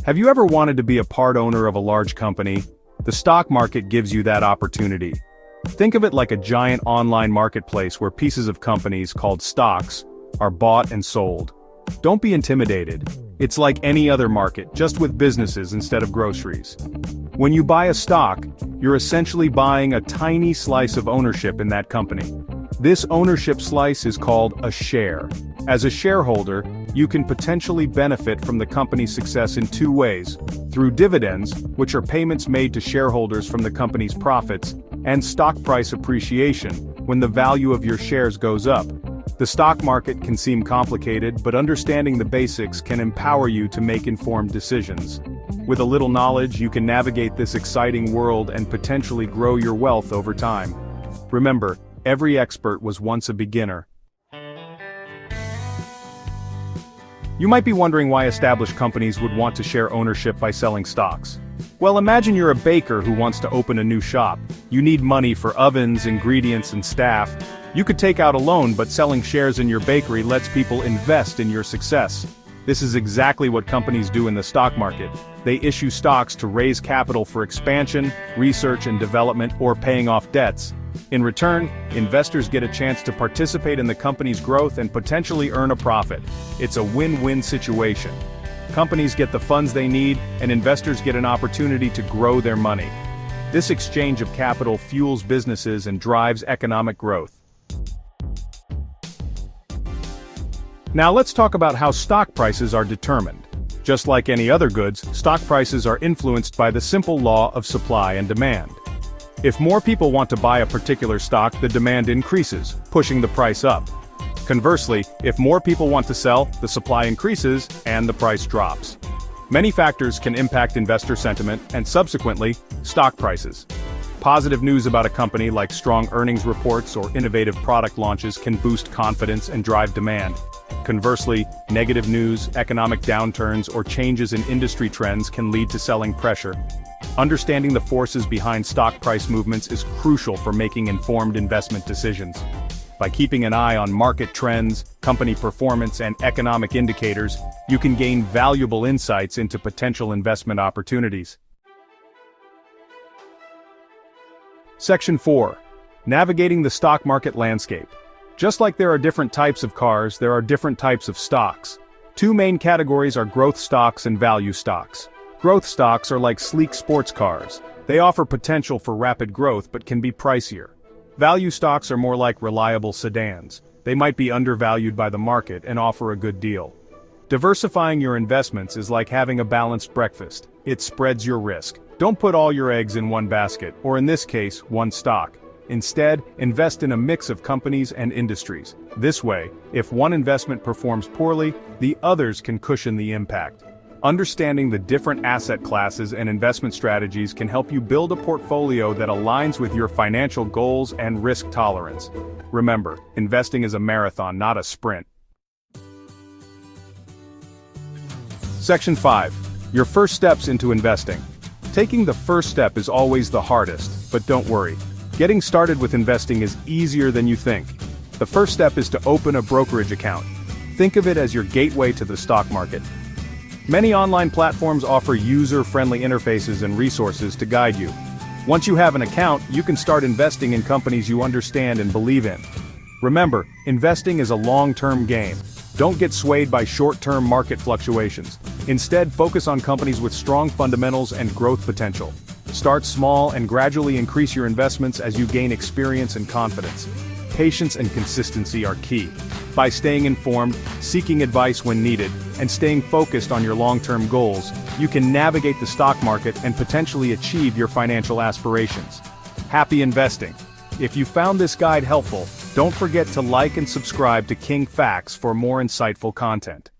Have you ever wanted to be a part owner of a large company? The stock market gives you that opportunity. Think of it like a giant online marketplace where pieces of companies called stocks are bought and sold. Don't be intimidated. It's like any other market, just with businesses instead of groceries. When you buy a stock, you're essentially buying a tiny slice of ownership in that company. This ownership slice is called a share. As a shareholder, you can potentially benefit from the company's success in two ways: through dividends, which are payments made to shareholders from the company's profits, and stock price appreciation, when the value of your shares goes up. The stock market can seem complicated, but understanding the basics can empower you to make informed decisions. With a little knowledge, you can navigate this exciting world and potentially grow your wealth over time. Remember, every expert was once a beginner. You might be wondering why established companies would want to share ownership by selling stocks. Well, imagine you're a baker who wants to open a new shop. You need money for ovens, ingredients, and staff. You could take out a loan, but selling shares in your bakery lets people invest in your success. This is exactly what companies do in the stock market. They issue stocks to raise capital for expansion, research and development, or paying off debts. In return, investors get a chance to participate in the company's growth and potentially earn a profit. It's a win-win situation. Companies get the funds they need, and investors get an opportunity to grow their money. This exchange of capital fuels businesses and drives economic growth. Now let's talk about how stock prices are determined. Just like any other goods, stock prices are influenced by the simple law of supply and demand. If more people want to buy a particular stock, the demand increases, pushing the price up. Conversely, if more people want to sell, the supply increases, and the price drops. Many factors can impact investor sentiment and subsequently, stock prices. Positive news about a company like strong earnings reports or innovative product launches can boost confidence and drive demand. Conversely, negative news, economic downturns, or changes in industry trends can lead to selling pressure. Understanding the forces behind stock price movements is crucial for making informed investment decisions. By keeping an eye on market trends, company performance, and economic indicators, you can gain valuable insights into potential investment opportunities. Section 4. Navigating the stock market landscape. Just like there are different types of cars, there are different types of stocks. Two main categories are growth stocks and value stocks. Growth stocks are like sleek sports cars. They offer potential for rapid growth but can be pricier. Value stocks are more like reliable sedans. They might be undervalued by the market and offer a good deal. Diversifying your investments is like having a balanced breakfast. It spreads your risk. Don't put all your eggs in one basket, or in this case, one stock. Instead, invest in a mix of companies and industries. This way, if one investment performs poorly, the others can cushion the impact. Understanding the different asset classes and investment strategies can help you build a portfolio that aligns with your financial goals and risk tolerance. Remember, investing is a marathon, not a sprint. Section 5. Your first steps into investing. Taking the first step is always the hardest, but don't worry. Getting started with investing is easier than you think. The first step is to open a brokerage account. Think of it as your gateway to the stock market. Many online platforms offer user-friendly interfaces and resources to guide you. Once you have an account, you can start investing in companies you understand and believe in. Remember, investing is a long-term game. Don't get swayed by short-term market fluctuations. Instead, focus on companies with strong fundamentals and growth potential. Start small and gradually increase your investments as you gain experience and confidence. Patience and consistency are key. By staying informed, seeking advice when needed, and staying focused on your long-term goals, you can navigate the stock market and potentially achieve your financial aspirations. Happy investing! If you found this guide helpful, don't forget to like and subscribe to King Facts for more insightful content.